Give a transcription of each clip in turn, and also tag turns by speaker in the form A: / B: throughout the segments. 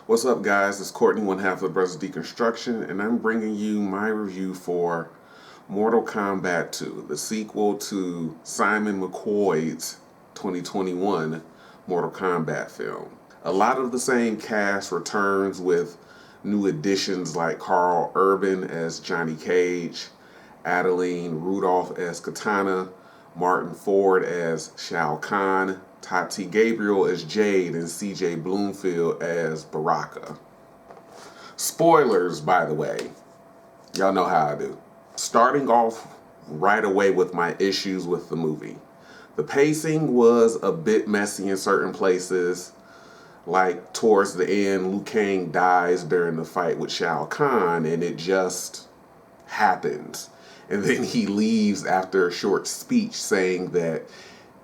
A: What's up, guys? It's Courtney, one half of the Brothers Deconstruction, and I'm bringing you my review for Mortal Kombat 2, the sequel to Simon McCoy's 2021 Mortal Kombat film. A lot of the same cast returns with new additions like Karl Urban as Johnny Cage, Adeline Rudolph as Katana, Martin Ford as Shao Kahn, Tati Gabriel as Jade, and CJ Bloomfield as Baraka. Spoilers, by the way. Y'all know how I do. Starting off right away with my issues with the movie. The pacing was a bit messy in certain places. Like towards the end, Liu Kang dies during the fight with Shao Kahn, and it just happens. And then he leaves after a short speech saying that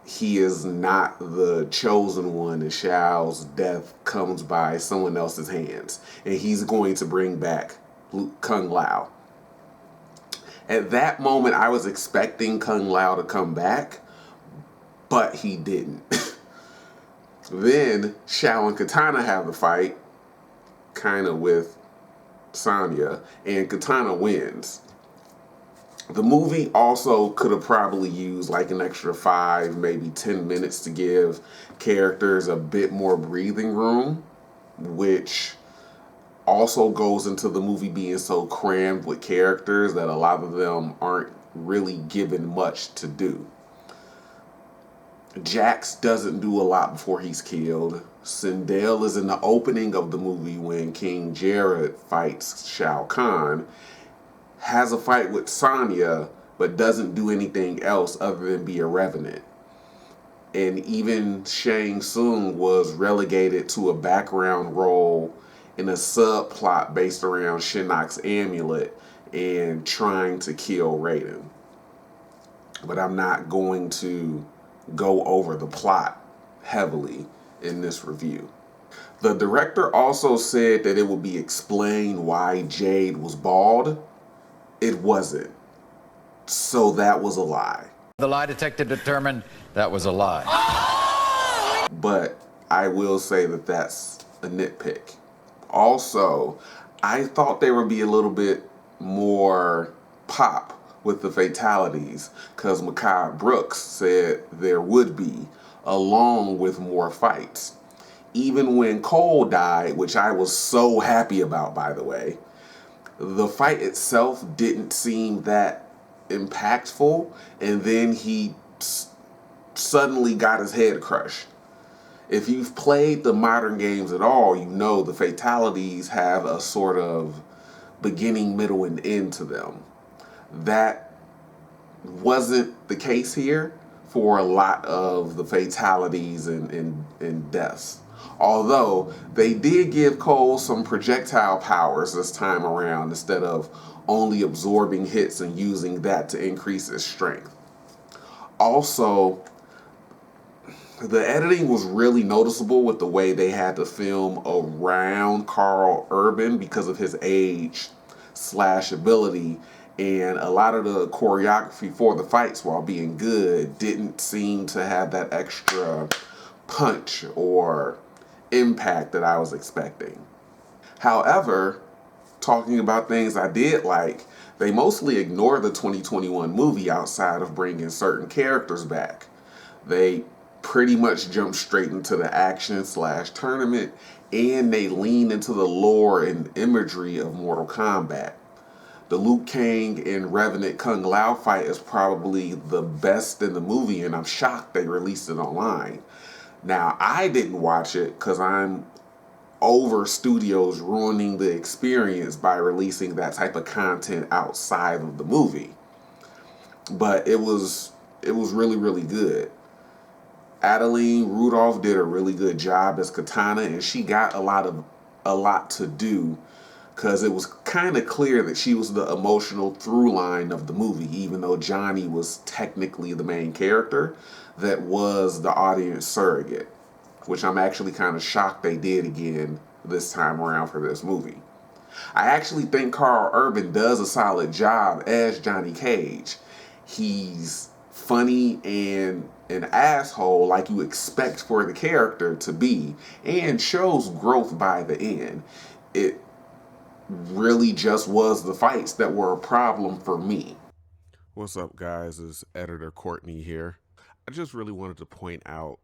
A: he is not the chosen one and Shao's death comes by someone else's hands. And he's going to bring back Kung Lao. At that moment, I was expecting Kung Lao to come back, but he didn't. Then Shao and Katana have the fight, kind of with Sonya, and Katana wins. The movie also could have probably used like an extra 5, maybe 10 minutes to give characters a bit more breathing room, which also goes into the movie being so crammed with characters that a lot of them aren't really given much to do. Jax doesn't do a lot before he's killed. Sindel is in the opening of the movie when King Jared fights Shao Kahn, has a fight with Sonya, but doesn't do anything else other than be a revenant. And even Shang Tsung was relegated to a background role in a subplot based around Shinnok's amulet and trying to kill Raiden. But I'm not going to go over the plot heavily in this review. The director also said that it would be explained why Jade was bald. It wasn't. So that was a lie.
B: The lie detector determined that was a lie.
A: But I will say that that's a nitpick. Also, I thought there would be a little bit more pop with the fatalities because Mehcad Brooks said there would be, along with more fights. Even when Cole died, which I was so happy about, by the way, the fight itself didn't seem that impactful, and then he suddenly got his head crushed. If you've played the modern games at all, you know the fatalities have a sort of beginning, middle, and end to them. That wasn't the case here for a lot of the fatalities and deaths. Although they did give Cole some projectile powers this time around instead of only absorbing hits and using that to increase his strength. Also, the editing was really noticeable with the way they had to film around Karl Urban because of his age / ability, and a lot of the choreography for the fights, while being good, didn't seem to have that extra punch or impact that I was expecting. However, talking about things I did like, they mostly ignored the 2021 movie outside of bringing certain characters back. They pretty much jumped straight into the action / tournament, and they leaned into the lore and imagery of Mortal Kombat. The Liu Kang and Revenant Kung Lao fight is probably the best in the movie, and I'm shocked they released it online. Now, I didn't watch it because I'm over studios ruining the experience by releasing that type of content outside of the movie. But it was really, really good. Adeline Rudolph did a really good job as Katana, and she got a lot to do because it was kind of clear that she was the emotional through line of the movie, even though Johnny was technically the main character that was the audience surrogate, which I'm actually kind of shocked they did again this time around for this movie. I actually think Karl Urban does a solid job as Johnny Cage. He's funny and an asshole like you expect for the character to be, and shows growth by the end. It really just was the fights that were a problem for me. What's up, guys? It's editor Courtney here. I just really wanted to point out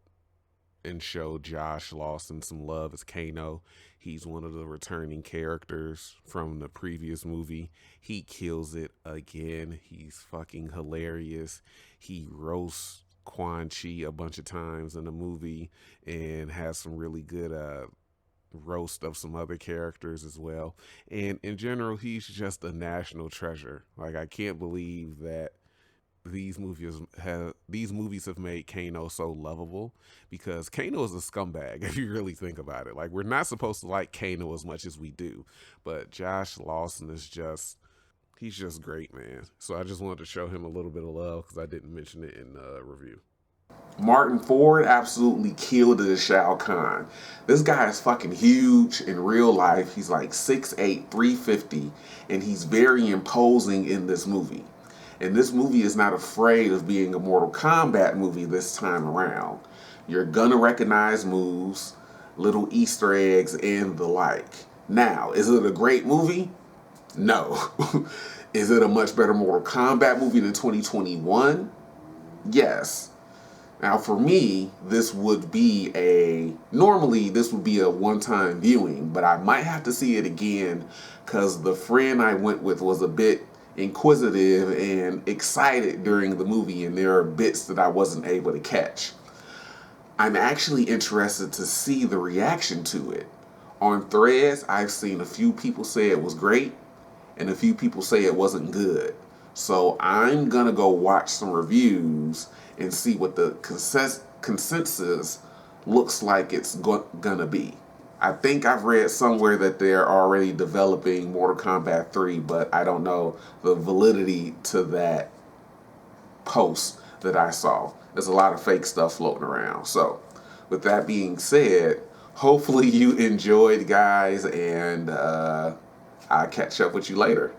A: and show Josh Lawson some love as Kano. He's one of the returning characters from the previous movie. He kills it again. He's fucking hilarious. He roasts Quan Chi a bunch of times in the movie and has some really good roast of some other characters as well. And in general, he's just a national treasure. Like, I can't believe that these movies have made Kano so lovable, because Kano is a scumbag if you really think about it. Like, we're not supposed to like Kano as much as we do, but Josh Lawson is he's just great, man. So I just wanted to show him a little bit of love because I didn't mention it in the review. Martin Ford absolutely killed it as Shao Kahn. This guy is fucking huge in real life. He's like 6'8", 350, and he's very imposing in this movie. And this movie is not afraid of being a Mortal Kombat movie this time around. You're gonna recognize moves, little Easter eggs, and the like. Now, is it a great movie? No. Is it a much better Mortal Kombat movie than 2021? Yes. Now, for me, normally this would be a one-time viewing, but I might have to see it again because the friend I went with was a bit inquisitive and excited during the movie, and there are bits that I wasn't able to catch. I'm actually interested to see the reaction to it. On Threads, I've seen a few people say it was great, and a few people say it wasn't good. So I'm gonna go watch some reviews and see what the consensus looks like it's gonna be. I think I've read somewhere that they're already developing Mortal Kombat 3, but I don't know the validity to that post that I saw. There's a lot of fake stuff floating around. So, with that being said, hopefully you enjoyed, guys, and I'll catch up with you later.